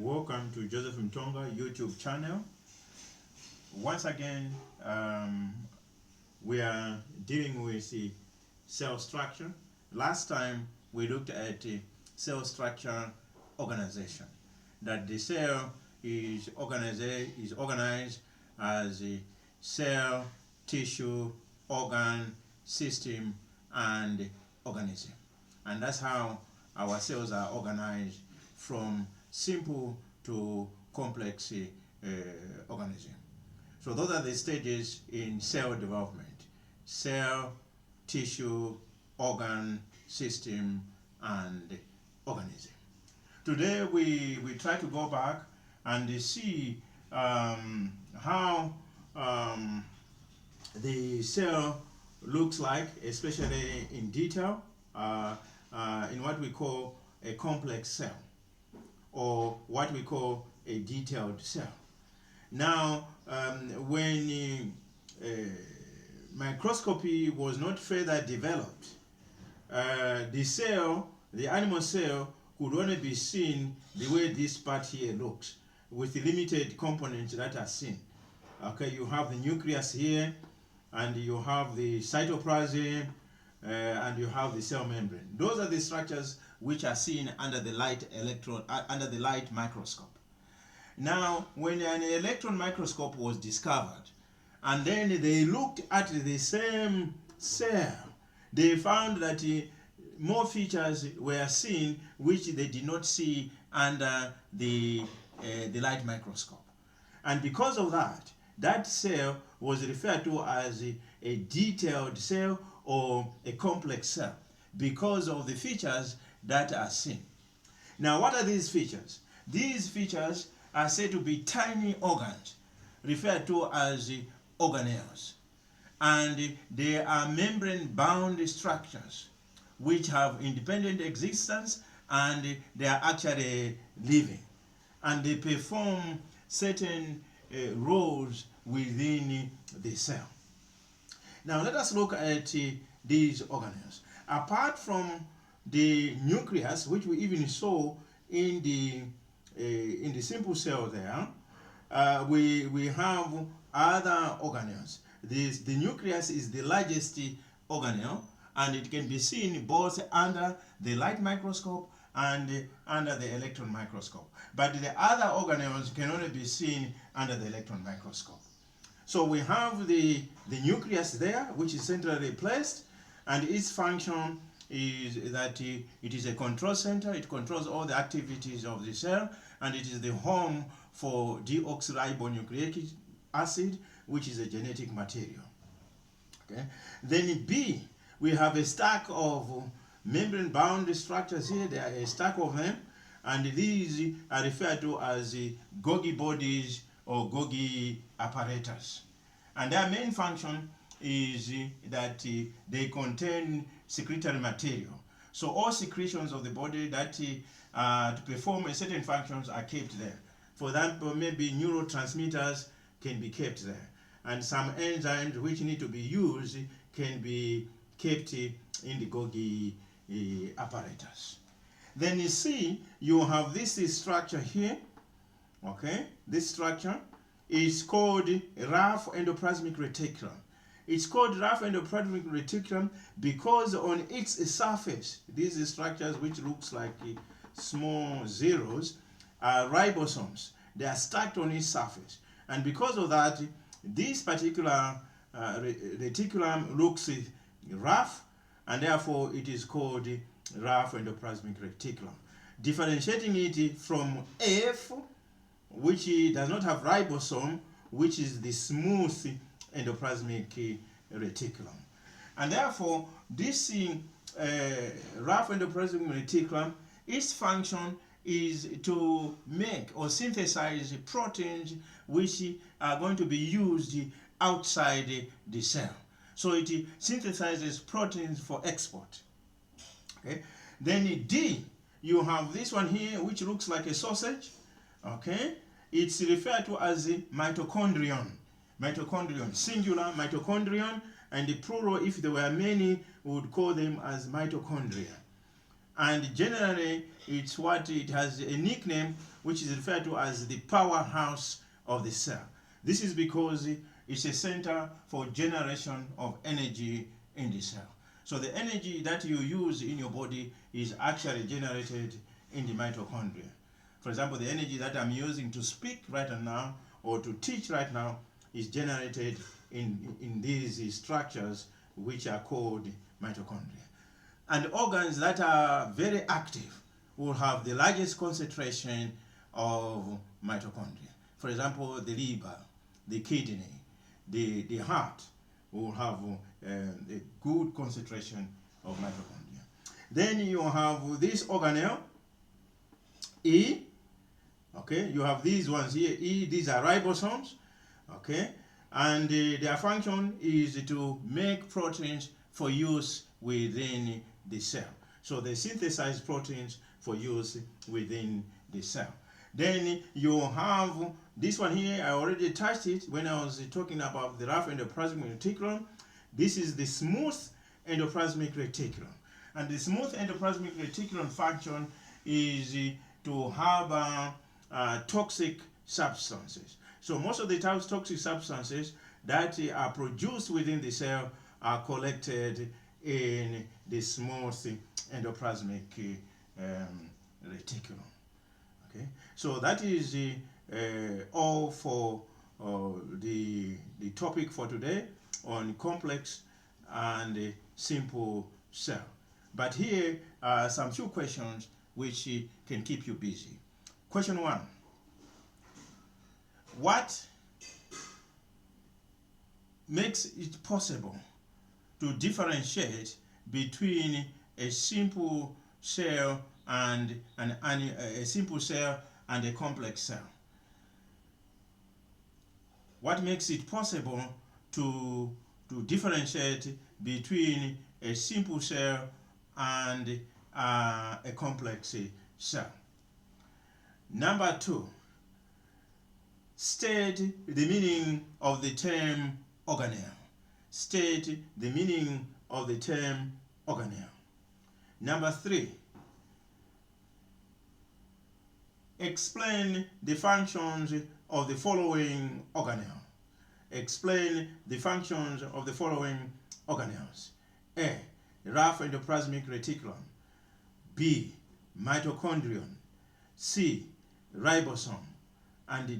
Welcome to Joseph Mtonga YouTube channel. Once again, we are dealing with the cell structure. Last time we looked at cell structure organization. That the cell is organized as a cell, tissue, organ, system, and organism. And that's how our cells are organized from simple to complex organism. So those are the stages in cell development: cell, tissue, organ, system, and organism. Today we try to go back and see how the cell looks like, especially in detail, in what we call a complex cell, or what we call a detailed cell. Now, when microscopy was not further developed, the animal cell, could only be seen the way this part here looks, with the limited components that are seen. Okay, you have the nucleus here, and you have the cytoplasm, and you have the cell membrane. Those are the structures which are seen under the light microscope. Now, when an electron microscope was discovered, and then they looked at the same cell, they found that more features were seen which they did not see under the light microscope. And because of that, that cell was referred to as a detailed cell or a complex cell, because of the features that are seen. Now, what are these features? These features are said to be tiny organs, referred to as organelles. And they are membrane-bound structures which have independent existence, and they are actually living. And they perform certain roles within the cell. Now, let us look at these organelles. Apart from the nucleus, which we even saw in the simple cell there, we have other organelles. The nucleus is the largest organelle, and it can be seen both under the light microscope and under the electron microscope. But the other organelles can only be seen under the electron microscope. So we have the nucleus there, which is centrally placed, and its function is that it is a control center. It controls all the activities of the cell, and it is the home for deoxyribonucleic acid, which is a genetic material. Okay. Then in B, we have a stack of membrane-bound structures here. There are a stack of them, and these are referred to as Golgi bodies or Golgi apparatus. And their main function is that they contain secretory material. So all secretions of the body that to perform certain functions are kept there. For example, maybe neurotransmitters can be kept there, and some enzymes which need to be used can be kept in the Golgi apparatus. Then you see you have this structure here. Okay, this structure is called rough endoplasmic reticulum. It's called rough endoplasmic reticulum because on its surface, these structures, which looks like small zeros, are ribosomes. They are stacked on its surface, and because of that, this particular reticulum looks rough, and therefore it is called rough endoplasmic reticulum. Differentiating it from F, which does not have ribosome, which is the smooth endoplasmic reticulum. And therefore, this rough endoplasmic reticulum, its function is to make or synthesize proteins which are going to be used outside the cell. So it synthesizes proteins for export. Okay. Then in D, you have this one here, which looks like a sausage. Okay. It's referred to as a mitochondrion. Mitochondrion, singular mitochondrion, and the plural, if there were many, we would call them as mitochondria. And generally, it's what it has a nickname which is referred to as the powerhouse of the cell. This is because it's a center for generation of energy in the cell. So the energy that you use in your body is actually generated in the mitochondria. For example, the energy that I'm using to speak right now or to teach right now is generated in these structures which are called mitochondria. And organs that are very active will have the largest concentration of mitochondria. For example, the liver, the kidney, the heart will have a good concentration of mitochondria. Then you have this organelle, E. Okay, you have these ones here, E. These are ribosomes. Okay, and their function is to make proteins for use within the cell. So they synthesize proteins for use within the cell. Then you have this one here. I already touched it when I was talking about the rough endoplasmic reticulum. This is the smooth endoplasmic reticulum. And the smooth endoplasmic reticulum function is to have toxic substances. So most of the toxic substances that are produced within the cell are collected in the smooth endoplasmic reticulum. Okay, so that is all for the topic for today on complex and simple cell. But here are some few questions which can keep you busy. Question 1. What makes it possible to differentiate between a simple cell and a simple cell and a complex cell? What makes it possible to differentiate between a simple cell and a complex cell? Number 2, state the meaning of the term organelle. State the meaning of the term organelle. Number 3, explain the functions of the following organelle. Explain the functions of the following organelles. A. Rough endoplasmic reticulum. B. Mitochondrion. C. Ribosome. And